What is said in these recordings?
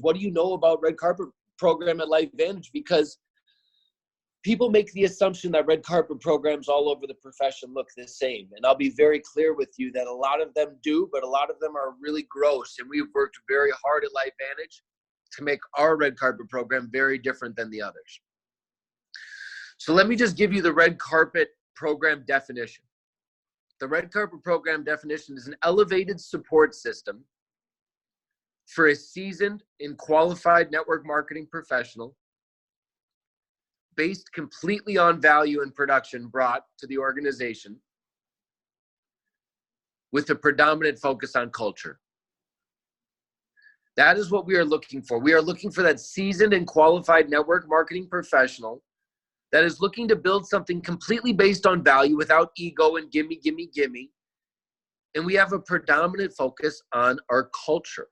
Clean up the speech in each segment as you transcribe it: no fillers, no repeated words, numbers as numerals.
what do you know about red carpet program at LifeVantage? Because people make the assumption that red carpet programs all over the profession look the same. And I'll be very clear with you that a lot of them do, but a lot of them are really gross. And we've worked very hard at LifeVantage to make our red carpet program very different than the others. So let me just give you the red carpet program definition. The red carpet program definition is an elevated support system for a seasoned and qualified network marketing professional based completely on value and production brought to the organization with a predominant focus on culture. That is what we are looking for. We are looking for that seasoned and qualified network marketing professional that is looking to build something completely based on value without ego and gimme, gimme, gimme. And we have a predominant focus on our culture.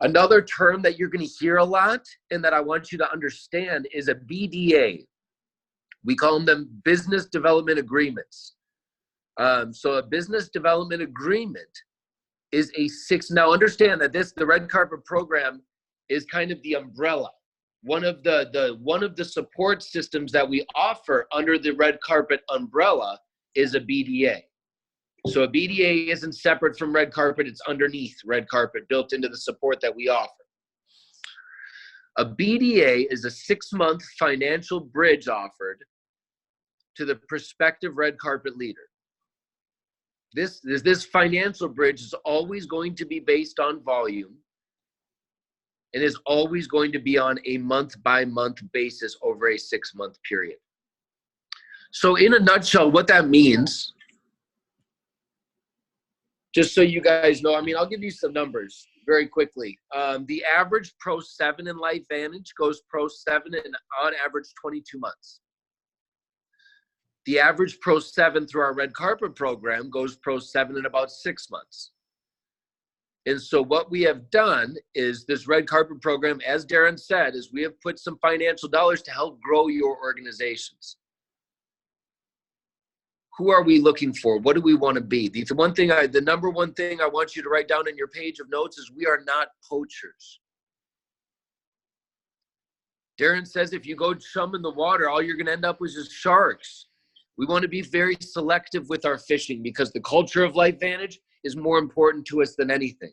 Another term that you're going to hear a lot and that I want you to understand is a BDA. We call them business development agreements. So a business development agreement is now understand that the red carpet program is kind of the umbrella. One of the support systems that we offer under the red carpet umbrella is a BDA. So a BDA isn't separate from red carpet, it's underneath red carpet, built into the support that we offer. A BDA is a 6-month financial bridge offered to the prospective red carpet leader. This financial bridge is always going to be based on volume and is always going to be on a month-by-month basis over a 6-month period. So in a nutshell, what that means, just so you guys know, I'll give you some numbers very quickly. The average Pro 7 in LifeVantage goes Pro 7 in, on average, 22 months. The average Pro 7 through our red carpet program goes Pro 7 in about 6 months. And so what we have done is this red carpet program, as Darren said, is we have put some financial dollars to help grow your organizations. Who are we looking for? What do we want to be? The number one thing I want you to write down in your page of notes is we are not poachers. Darren says if you go chum in the water, all you're going to end up with is sharks. We want to be very selective with our fishing because the culture of LifeVantage is more important to us than anything.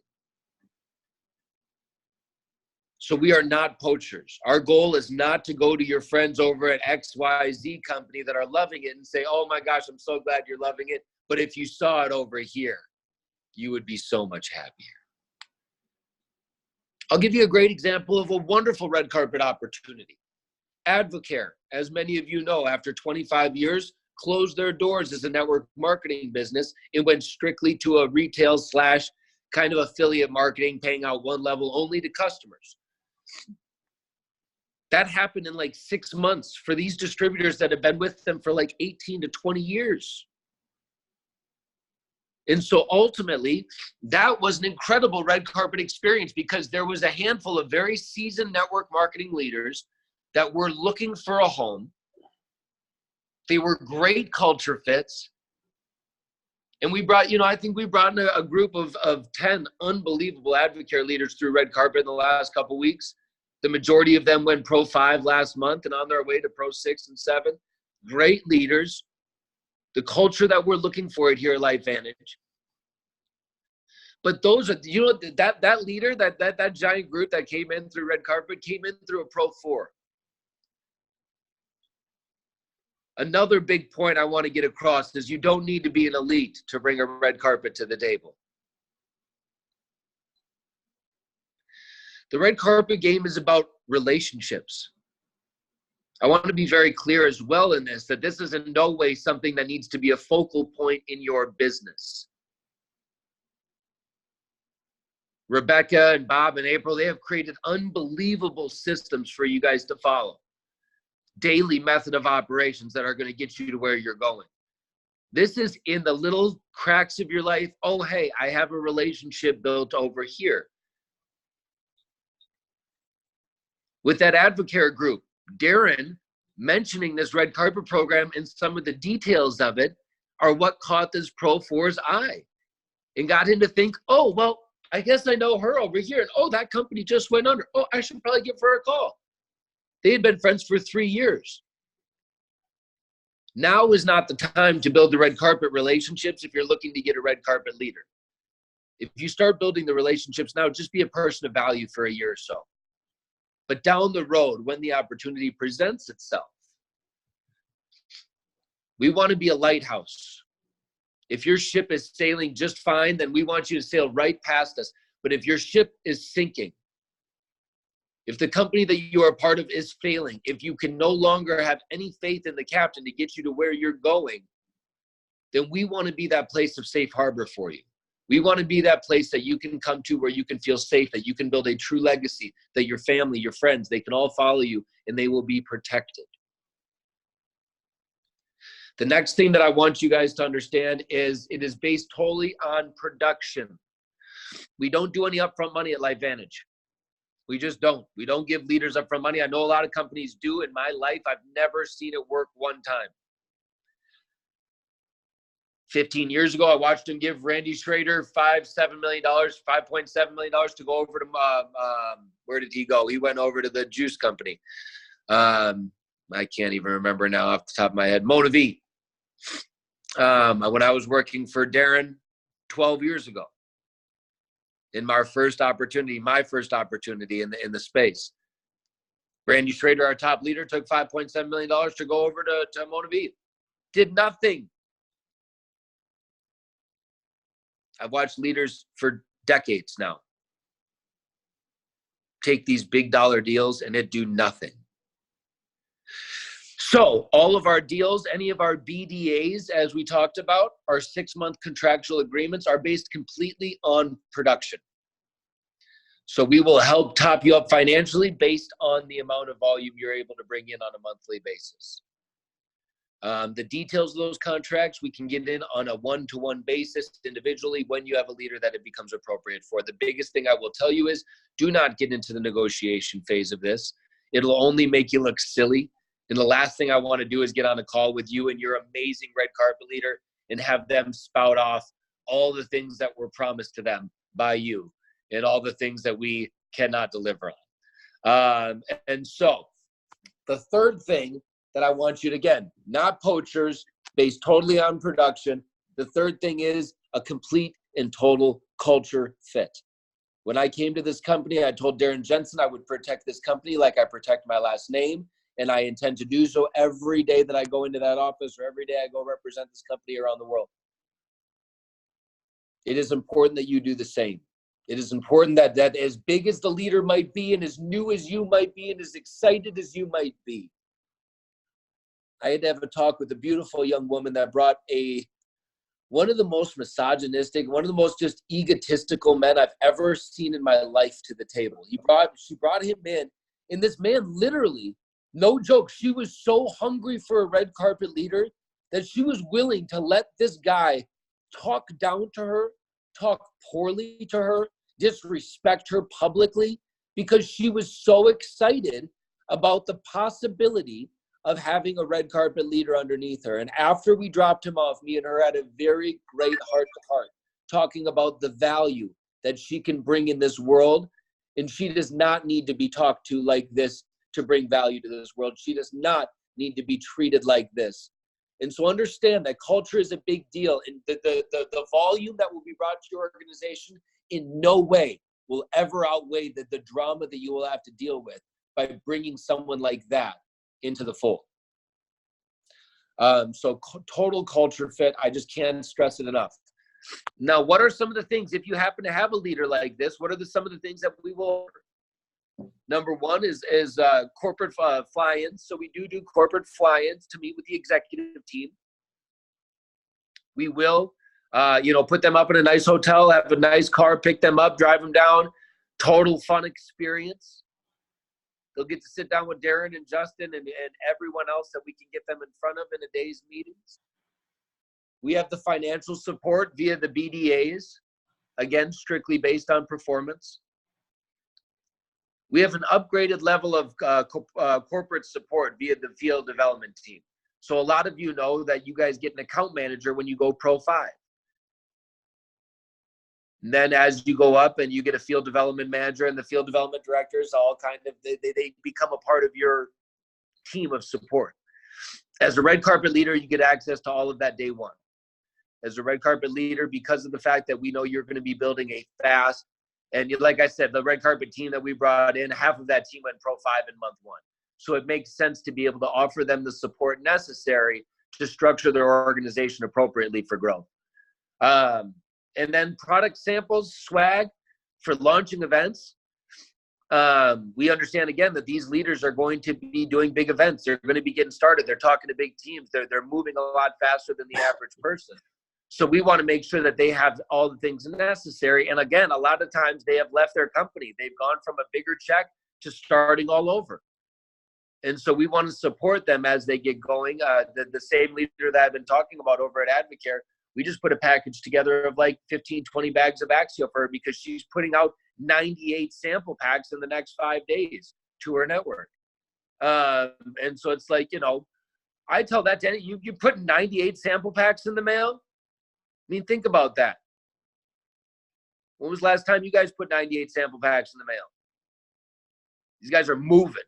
So we are not poachers. Our goal is not to go to your friends over at XYZ company that are loving it and say, oh my gosh, I'm so glad you're loving it. But if you saw it over here, you would be so much happier. I'll give you a great example of a wonderful red carpet opportunity. Advocare, as many of you know, after 25 years, closed their doors as a network marketing business. It went strictly to a retail / kind of affiliate marketing, paying out one level only to customers. That happened in like 6 months for these distributors that have been with them for like 18 to 20 years. And so ultimately, that was an incredible red carpet experience because there was a handful of very seasoned network marketing leaders that were looking for a home. They were great culture fits. And we brought, I think we brought in a group of 10 unbelievable Advocare leaders through red carpet in the last couple of weeks. The majority of them went Pro 5 last month and on their way to Pro 6 and 7. Great leaders. The culture that we're looking for here at LifeVantage. But those are, that leader, that giant group that came in through red carpet came in through a Pro 4. Another big point I want to get across is you don't need to be an elite to bring a red carpet to the table. The red carpet game is about relationships. I want to be very clear as well in this, that this is in no way something that needs to be a focal point in your business. Rebecca and Bob and April, they have created unbelievable systems for you guys to follow. Daily method of operations that are going to get you to where you're going. This is in the little cracks of your life. Oh, hey, I have a relationship built over here. With that Advocare group, Darren mentioning this red carpet program and some of the details of it are what caught this Pro 4's eye and got him to think, oh, well, I guess I know her over here. And, oh, that company just went under. Oh, I should probably give her a call. They had been friends for 3 years. Now is not the time to build the red carpet relationships if you're looking to get a red carpet leader. If you start building the relationships now, just be a person of value for a year or so. But down the road, when the opportunity presents itself, we want to be a lighthouse. If your ship is sailing just fine, then we want you to sail right past us. But if your ship is sinking, if the company that you are a part of is failing, if you can no longer have any faith in the captain to get you to where you're going, then we want to be that place of safe harbor for you. We want to be that place that you can come to where you can feel safe, that you can build a true legacy, that your family, your friends, they can all follow you and they will be protected. The next thing that I want you guys to understand is it is based totally on production. We don't do any upfront money at LifeVantage. We just don't. We don't give leaders upfront money. I know a lot of companies do. In my life, I've never seen it work one time. 15 years ago, I watched him give Randy Schrader $5.7 million to go over to, where did he go? He went over to the juice company. I can't even remember now off the top of my head. Mona V. When I was working for Darren 12 years ago. In my first opportunity in the space. Randy Schrader, our top leader, took $5.7 million to go over to Mona V. Did nothing. I've watched leaders for decades now take these big dollar deals and it do nothing. So all of our deals, any of our BDAs, as we talked about, our 6-month contractual agreements are based completely on production. So we will help top you up financially based on the amount of volume you're able to bring in on a monthly basis. The details of those contracts, we can get in on a one-to-one basis individually when you have a leader that it becomes appropriate for. The biggest thing I will tell you is do not get into the negotiation phase of this. It'll only make you look silly. And the last thing I want to do is get on a call with you and your amazing red carpet leader and have them spout off all the things that were promised to them by you and all the things that we cannot deliver on. And so the third thing that I want you to, again, not poachers, based totally on production. The third thing is a complete and total culture fit. When I came to this company, I told Darren Jensen I would protect this company like I protect my last name. And I intend to do so every day that I go into that office or every day I go represent this company around the world. It is important that you do the same. It is important that as big as the leader might be and as new as you might be and as excited as you might be. I had to have a talk with a beautiful young woman that brought one of the most misogynistic, one of the most just egotistical men I've ever seen in my life to the table. She brought him in, and this man literally, no joke, she was so hungry for a red carpet leader that she was willing to let this guy talk down to her, talk poorly to her, disrespect her publicly, because she was so excited about the possibility of having a red carpet leader underneath her. And after we dropped him off, me and her had a very great heart-to-heart, talking about the value that she can bring in this world. And she does not need to be talked to like this to bring value to this world. She does not need to be treated like this. And so understand that culture is a big deal. And the volume that will be brought to your organization in no way will ever outweigh the drama that you will have to deal with by bringing someone like that into the fold. So total culture fit. I just can't stress it enough. Now, what are some of the things, if you happen to have a leader like this, what are some of the things that we will order? Number one is corporate fly-ins. So we do corporate fly-ins to meet with the executive team. We will, put them up in a nice hotel, have a nice car, pick them up, drive them down. Total fun experience. They'll get to sit down with Darren and Justin and everyone else that we can get them in front of in a day's meetings. We have the financial support via the BDAs, again, strictly based on performance. We have an upgraded level of corporate support via the field development team. So a lot of you know that you guys get an account manager when you go Pro 5. And then as you go up and you get a field development manager and the field development directors, all kind of, they become a part of your team of support. As a red carpet leader, you get access to all of that day one. As a red carpet leader, because of the fact that we know you're going to be building a fast, and like I said, the red carpet team that we brought in, half of that team went Pro 5 in month 1. So it makes sense to be able to offer them the support necessary to structure their organization appropriately for growth. And then product samples, swag for launching events. We understand, again, that these leaders are going to be doing big events. They're going to be getting started. They're talking to big teams. They're moving a lot faster than the average person. So we want to make sure that they have all the things necessary. And again, a lot of times they have left their company. They've gone from a bigger check to starting all over. And so we want to support them as they get going. The same leader that I've been talking about over at Advocare, we just put a package together of like 15, 20 bags of Axio for her because she's putting out 98 sample packs in the next 5 days to her network. And so it's like, you know, I tell that to you put 98 sample packs in the mail. I mean, think about that. When was the last time you guys put 98 sample packs in the mail? These guys are moving.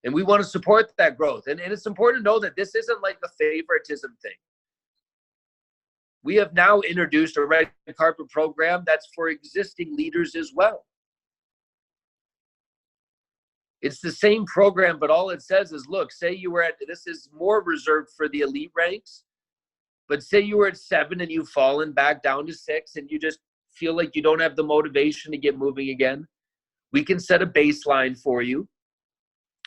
And we want to support that growth. And it's important to know that this isn't like a favoritism thing. We have now introduced a red carpet program that's for existing leaders as well. It's the same program, but all it says is, look, say you were at, this is more reserved for the elite ranks, but say you were at 7 and you've fallen back down to 6 and you just feel like you don't have the motivation to get moving again. We can set a baseline for you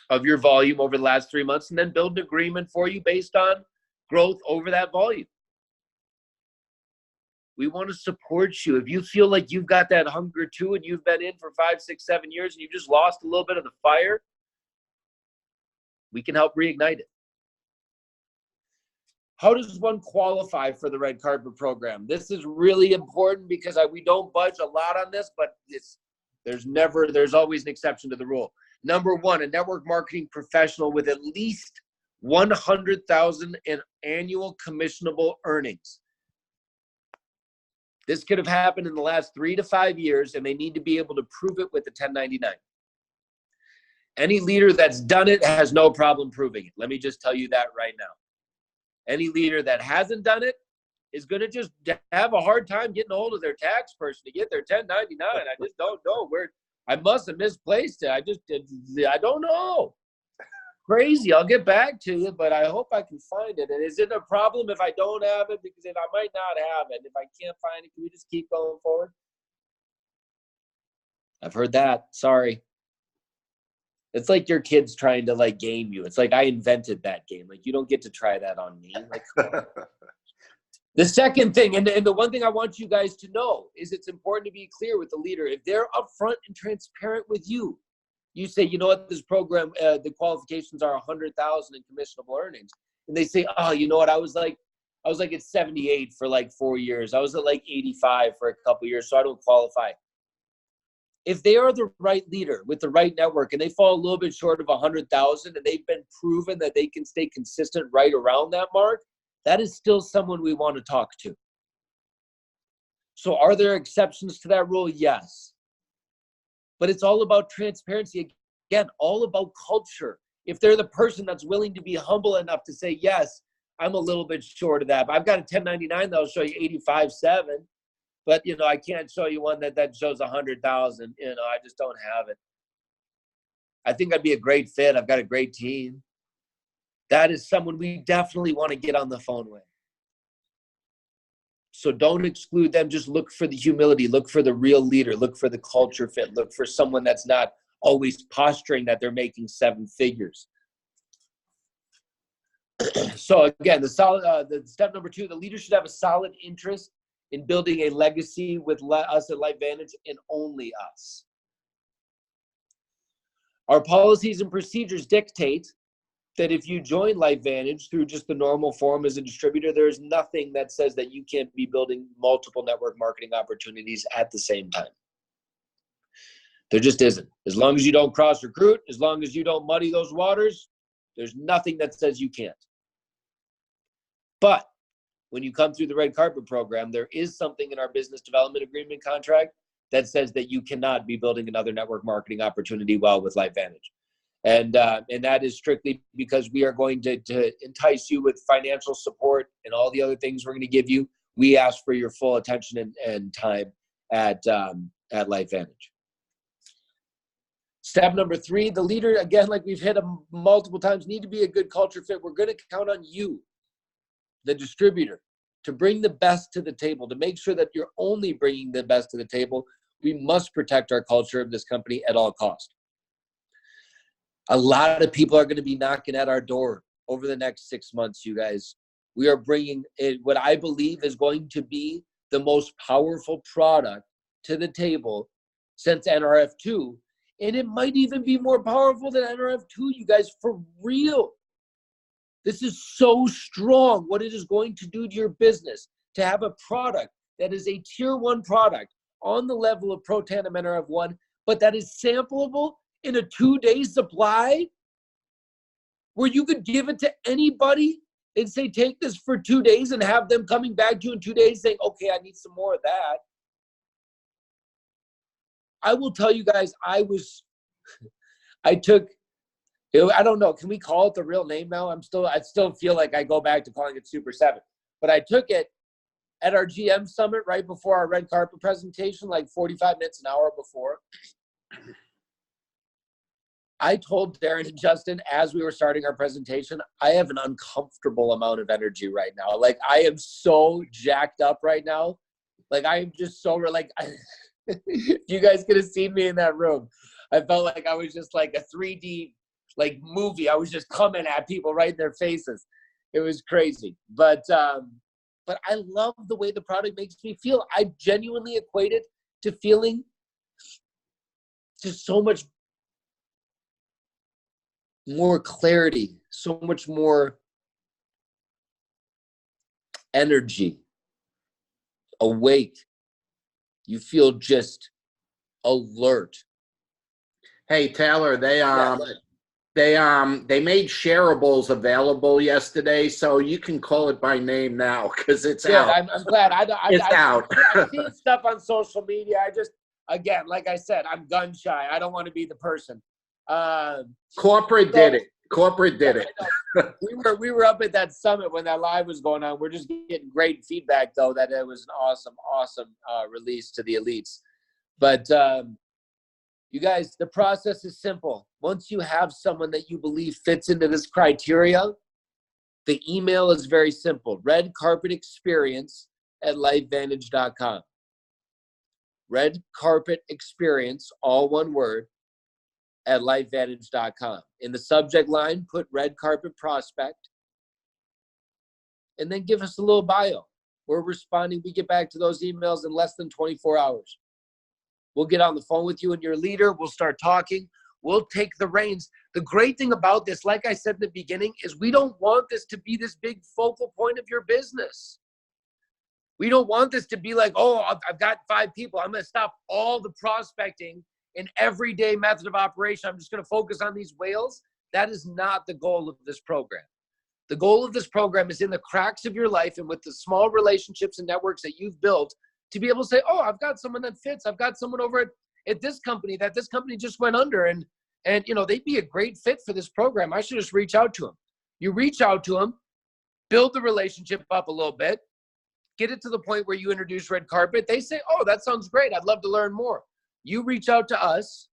of your volume over the last 3 months and then build an agreement for you based on growth over that volume. We want to support you. If you feel like you've got that hunger too and you've been in for 5, 6, 7 years and you've just lost a little bit of the fire, we can help reignite it. How does one qualify for the red carpet program? This is really important because we don't budge a lot on this, but there's always an exception to the rule. Number 1, a network marketing professional with at least 100,000 in annual commissionable earnings. This could have happened in the last 3 to 5 years, and they need to be able to prove it with the 1099. Any leader that's done it has no problem proving it. Let me just tell you that right now. Any leader that hasn't done it is going to just have a hard time getting a hold of their tax person to get their 1099. I just don't know where. I must have misplaced it. I don't know. Crazy. I'll get back to you, but I hope I can find it. And is it a problem if I don't have it? Because I might not have it. If I can't find it, can we just keep going forward? I've heard that. Sorry. It's like your kids trying to like game you. It's like I invented that game. Like you don't get to try that on me. Like, the second thing, and the one thing I want you guys to know is it's important to be clear with the leader. If they're upfront and transparent with you, you say, you know what, this program, the qualifications are 100,000 in commissionable earnings. And they say, oh, you know what, I was like at 78 for like 4 years. I was at like 85 for a couple years, so I don't qualify. If they are the right leader with the right network and they fall a little bit short of 100,000 and they've been proven that they can stay consistent right around that mark, that is still someone we want to talk to. So are there exceptions to that rule? Yes. But it's all about transparency. Again, all about culture. If they're the person that's willing to be humble enough to say, yes, I'm a little bit short of that. But I've got a 1099 that'll show you 85.7. But, you know, I can't show you one that shows 100,000. You know, I just don't have it. I think I'd be a great fit. I've got a great team. That is someone we definitely want to get on the phone with. So don't exclude them. Just look for the humility. Look for the real leader. Look for the culture fit. Look for someone that's not always posturing that they're making 7 figures. So again, the step number 2, the leader should have a solid interest in building a legacy with us at LifeVantage and only us. Our policies and procedures dictate that if you join LifeVantage through just the normal form as a distributor, there is nothing that says that you can't be building multiple network marketing opportunities at the same time. There just isn't. As long as you don't cross recruit, as long as you don't muddy those waters, there's nothing that says you can't. But when you come through the red carpet program, there is something in our business development agreement contract that says that you cannot be building another network marketing opportunity well with LifeVantage. And that is strictly because we are going to entice you with financial support and all the other things we're going to give you. We ask for your full attention and time at LifeVantage. Step number 3, the leader, again, like we've hit multiple times, need to be a good culture fit. We're going to count on you, the distributor, to bring the best to the table, to make sure that you're only bringing the best to the table. We must protect our culture of this company at all costs. A lot of people are going to be knocking at our door over the next 6 months, you guys. We are bringing what I believe is going to be the most powerful product to the table since NRF2. And it might even be more powerful than NRF2, you guys, for real. This is so strong, what it is going to do to your business, to have a product that is a tier 1 product on the level of Pro Tandem NRF1, but that is sampleable in a 2-day supply, where you could give it to anybody and say, take this for 2 days, and have them coming back to you in 2 days saying, okay, I need some more of that. I will tell you guys, I don't know, can we call it the real name now? I still feel like I go back to calling it Super 7. But I took it at our GM summit right before our red carpet presentation, like 45 minutes, an hour before. I told Darren and Justin as we were starting our presentation, I have an uncomfortable amount of energy right now. Like, I am so jacked up right now. Like, I am just so, you guys could have seen me in that room. I felt like I was just like a 3D movie. I was just coming at people right in their faces. It was crazy. But I love the way the product makes me feel. I genuinely equate it to feeling just so much more clarity, so much more energy, awake. You feel just alert. Hey, Taylor, they made shareables available yesterday, so you can call it by name now because it's out. I'm glad. It's out. I've seen stuff on social media. I just, again, like I said, I'm gun shy. I don't want to be the person. Corporate did it. Corporate did it. We were up at that summit when that live was going on. We're just getting great feedback, though, that it was an awesome release to the elites. But you guys, the process is simple. Once you have someone that you believe fits into this criteria, the email is very simple. redcarpetexperience@lifevantage.com. Red Carpet Experience, all one word, at LifeVantage.com. In the subject line, put Red Carpet Prospect, and then give us a little bio. We're responding. We get back to those emails in less than 24 hours. We'll get on the phone with you and your leader. We'll start talking. We'll take the reins. The great thing about this, like I said in the beginning, is we don't want this to be this big focal point of your business. We don't want this to be like, oh, I've got 5 people. I'm going to stop all the prospecting an everyday method of operation. I'm just going to focus on these whales. That is not the goal of this program. The goal of this program is in the cracks of your life and with the small relationships and networks that you've built to be able to say, oh, I've got someone that fits. I've got someone over at this company that this company just went under, and they'd be a great fit for this program. I should just reach out to them. You reach out to them, build the relationship up a little bit, get it to the point where you introduce Red Carpet. They say, oh, that sounds great. I'd love to learn more. You reach out to us,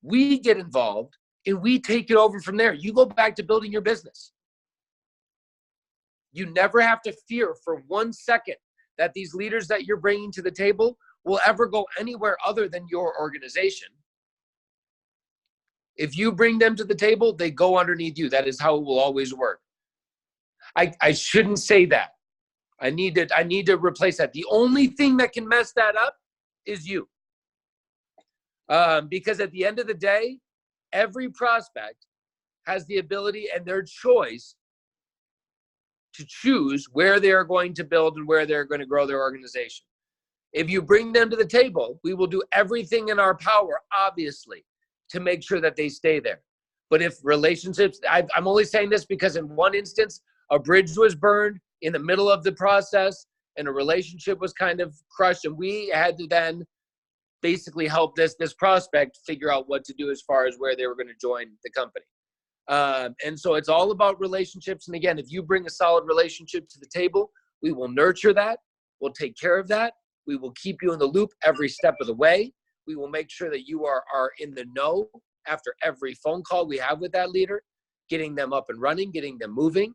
we get involved, and we take it over from there. You go back to building your business. You never have to fear for 1 second that these leaders that you're bringing to the table will ever go anywhere other than your organization. If you bring them to the table, they go underneath you. That is how it will always work. I shouldn't say that. I need to replace that. The only thing that can mess that up is you. Because at the end of the day, every prospect has the ability and their choice to choose where they are going to build and where they're going to grow their organization. If you bring them to the table, we will do everything in our power, obviously, to make sure that they stay there. But if relationships, I'm only saying this because in one instance, a bridge was burned, in the middle of the process and a relationship was kind of crushed, and we had to then basically help this prospect figure out what to do as far as where they were going to join the company. And so it's all about relationships. And again, if you bring a solid relationship to the table, we will nurture that. We'll take care of that. We will keep you in the loop every step of the way. We will make sure that you are in the know after every phone call we have with that leader, getting them up and running, getting them moving.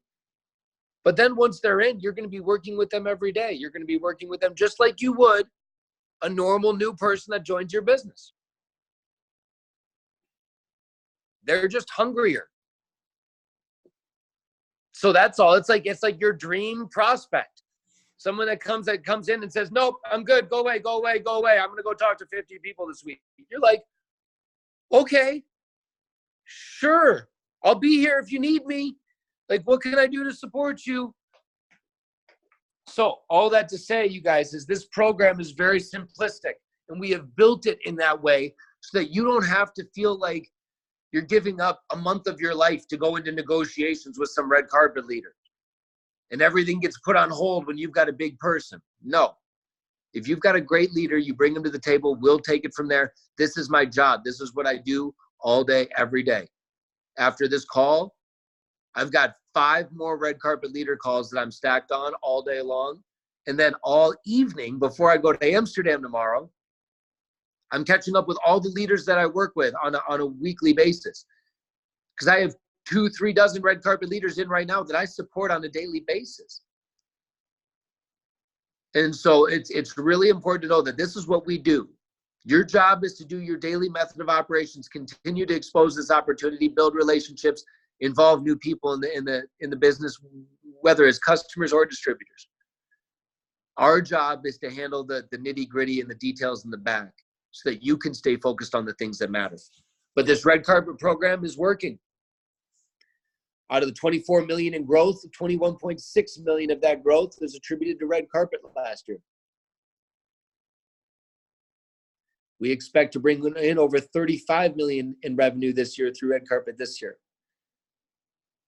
But then once they're in, you're going to be working with them every day. You're going to be working with them just like you would a normal new person that joins your business. They're just hungrier. So that's all. It's like your dream prospect. Someone that comes in and says, nope, I'm good. Go away. I'm going to go talk to 50 people this week. You're like, okay, sure. I'll be here if you need me. Like, what can I do to support you? So all that to say, you guys, is this program is very simplistic, and we have built it in that way so that you don't have to feel like you're giving up a month of your life to go into negotiations with some red carpet leader and everything gets put on hold when you've got a big person. No. If you've got a great leader, you bring them to the table. We'll take it from there. This is my job. This is what I do all day, every day. After this call, I've got 5 more red carpet leader calls that I'm stacked on all day long. And then all evening before I go to Amsterdam tomorrow, I'm catching up with all the leaders that I work with on a weekly basis. Because I have 2-3 dozen red carpet leaders in right now that I support on a daily basis. And so it's really important to know that this is what we do. Your job is to do your daily method of operations, continue to expose this opportunity, build relationships, involve new people in the business, whether it's customers or distributors. Our job is to handle the nitty-gritty and the details in the back so that you can stay focused on the things that matter. But this red carpet program is working. Out of the 24 million in growth, 21.6 million of that growth is attributed to red carpet last year. We expect to bring in over 35 million in revenue this year through red carpet this year.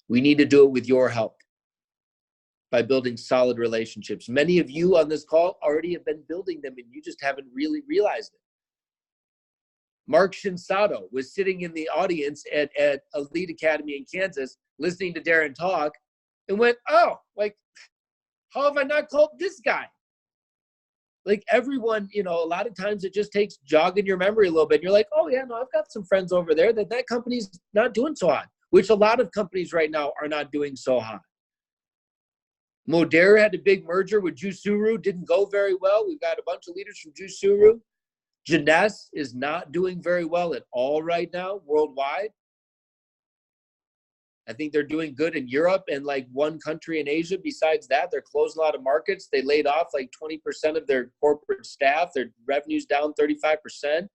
We need to do it with your help by building solid relationships. Many of you on this call already have been building them and you just haven't really realized it. Mark Shinsato was sitting in the audience at Elite Academy in Kansas, listening to Darren talk, and went, oh, like, how have I not called this guy? Like everyone, a lot of times it just takes jogging your memory a little bit. And you're like, oh yeah, no, I've got some friends over there that company's not doing so hot, which a lot of companies right now are not doing so hot. Modera had a big merger with Jusuru, didn't go very well. We've got a bunch of leaders from Jusuru. Jeunesse is not doing very well at all right now worldwide. I think they're doing good in Europe and like one country in Asia. Besides that, they're closing a lot of markets. They laid off like 20% of their corporate staff. Their revenue's down 35%.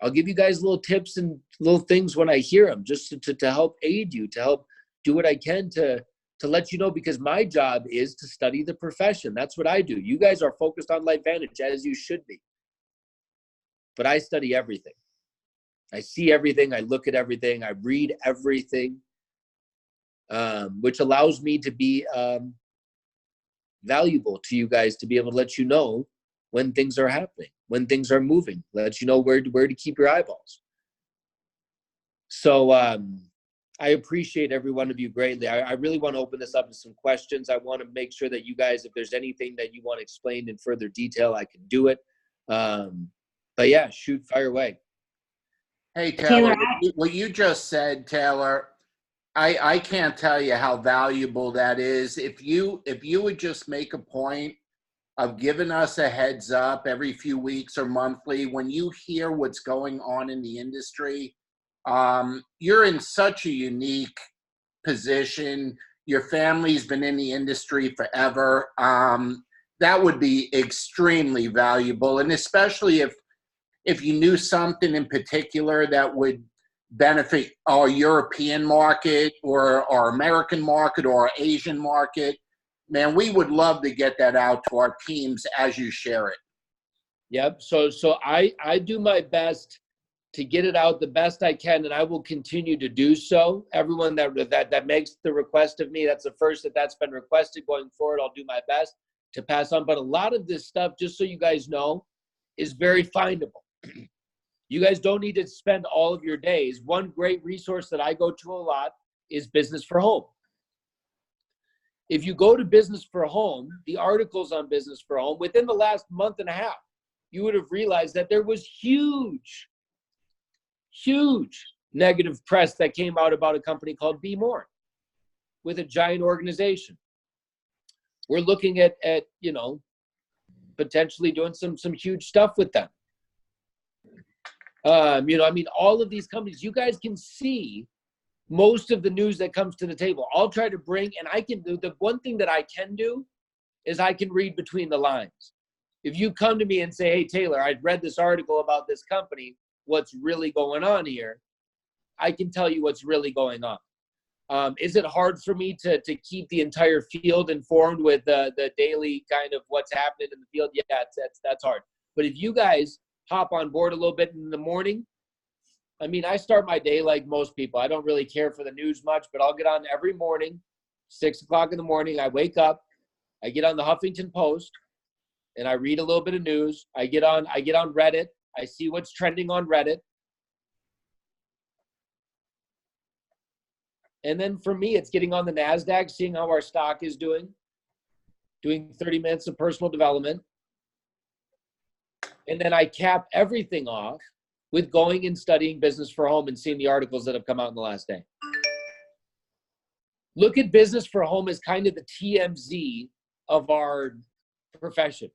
I'll give you guys little tips and little things when I hear them, just to help aid you, to help do what I can to let you know, because my job is to study the profession. That's what I do. You guys are focused on LifeVantage, as you should be. But I study everything. I see everything. I look at everything. I read everything, which allows me to be valuable to you guys, to be able to let you know when things are happening, when things are moving, let you know where to keep your eyeballs. So I appreciate every one of you greatly. I really want to open this up to some questions. I want to make sure that you guys, if there's anything that you want to explain in further detail, I can do it. But yeah, shoot, fire away. Hey, Taylor, what you just said, Taylor, I can't tell you how valuable that is. If you would just make a point of giving us a heads up every few weeks or monthly when you hear what's going on in the industry, you're in such a unique position. Your family's been in the industry forever. That would be extremely valuable, and especially if you knew something in particular that would benefit our European market or our American market or our Asian market, man, we would love to get that out to our teams as you share it. Yep. So I do my best to get it out the best I can, and I will continue to do so. Everyone that makes the request of me, that's the first that's been requested. Going forward, I'll do my best to pass on. But a lot of this stuff, just so you guys know, is very findable. You guys don't need to spend all of your days. One great resource that I go to a lot is Business for Home. If you go to Business for Home, the articles on Business for Home, within the last month and a half, you would have realized that there was huge negative press that came out about a company called Be More with a giant organization. We're looking at potentially doing some huge stuff with them. All of these companies, you guys can see most of the news that comes to the table. I'll try to bring, and I can do, the one thing that I can do is I can read between the lines. If you come to me and say, hey, Taylor, I'd read this article about this company, what's really going on here? I can tell you what's really going on. Is it hard for me to keep the entire field informed with the daily kind of what's happening in the field? Yeah, that's hard. But if you guys hop on board a little bit in the morning, I start my day like most people. I don't really care for the news much, but I'll get on every morning, 6 o'clock in the morning. I wake up, I get on the Huffington Post, and I read a little bit of news. I get on Reddit. I see what's trending on Reddit. And then for me, it's getting on the NASDAQ, seeing how our stock is doing 30 minutes of personal development. And then I cap everything off with going and studying Business for Home and seeing the articles that have come out in the last day. Look at Business for Home as kind of the TMZ of our profession.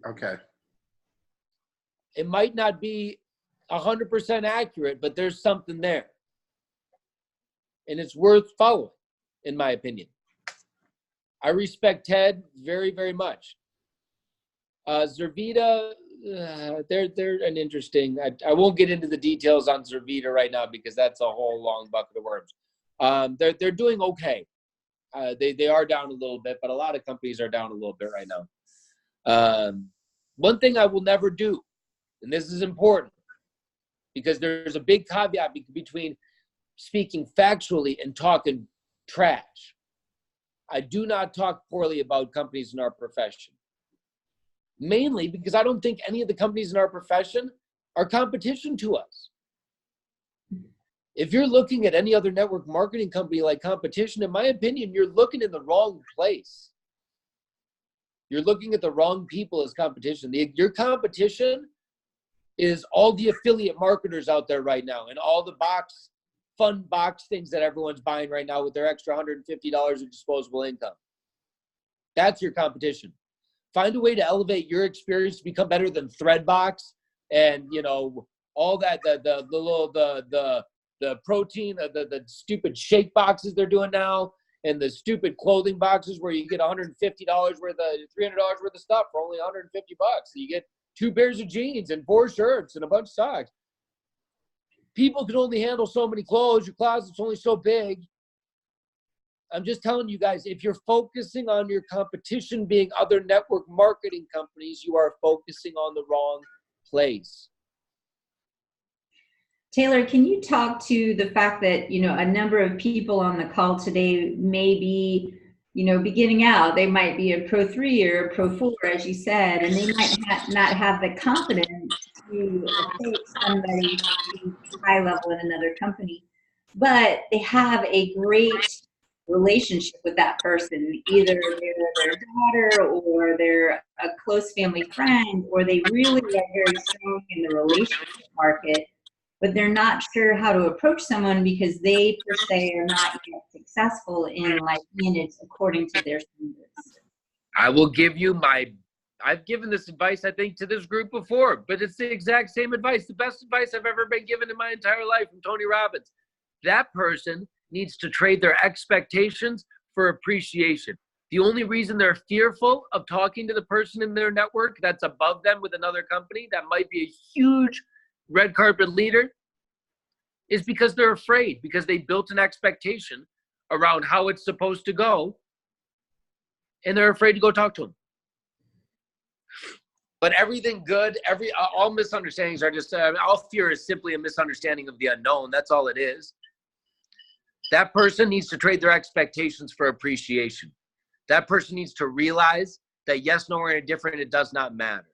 Okay. It might not be 100% accurate, but there's something there. And it's worth following, in my opinion. I respect Ted very, very much. Zervita, they're an interesting, I won't get into the details on Zervita right now because that's a whole long bucket of worms. They're doing okay. They are down a little bit, but a lot of companies are down a little bit right now. One thing I will never do, and this is important, because there's a big caveat between speaking factually and talking trash. I do not talk poorly about companies in our profession. Mainly because I don't think any of the companies in our profession are competition to us. If you're looking at any other network marketing company like competition, in my opinion, you're looking in the wrong place. You're looking at the wrong people as competition. Your competition is all the affiliate marketers out there right now and all the fun box things that everyone's buying right now with their extra $150 of disposable income. That's your competition. Find a way to elevate your experience to become better than Threadbox and, all that, the protein, the stupid shake boxes they're doing now, and the stupid clothing boxes where you get $150 worth of $300 worth of stuff for only $150. So you get 2 pairs of jeans and 4 shirts and a bunch of socks. People can only handle so many clothes. Your closet's only so big. I'm just telling you guys, if you're focusing on your competition being other network marketing companies, you are focusing on the wrong place. Taylor, can you talk to the fact that, a number of people on the call today may be, beginning out. They might be a Pro 3 or a Pro 4, as you said, and they might not have the confidence to approach somebody who's high level in another company, but they have a great relationship with that person. Either they're their daughter or they're a close family friend, or they really are very strong in the relationship market, but they're not sure how to approach someone because they per se are not yet successful in LifeVantage according to their standards. I will give you I've given this advice, I think, to this group before, but it's the exact same advice. The best advice I've ever been given in my entire life from Tony Robbins. That person needs to trade their expectations for appreciation. The only reason they're fearful of talking to the person in their network that's above them with another company that might be a huge red carpet leader is because they're afraid, because they built an expectation around how it's supposed to go, and they're afraid to go talk to them. But everything good, all misunderstandings are just, all fear is simply a misunderstanding of the unknown. That's all it is. That person needs to trade their expectations for appreciation. That person needs to realize that yes, no, or indifferent, it does not matter.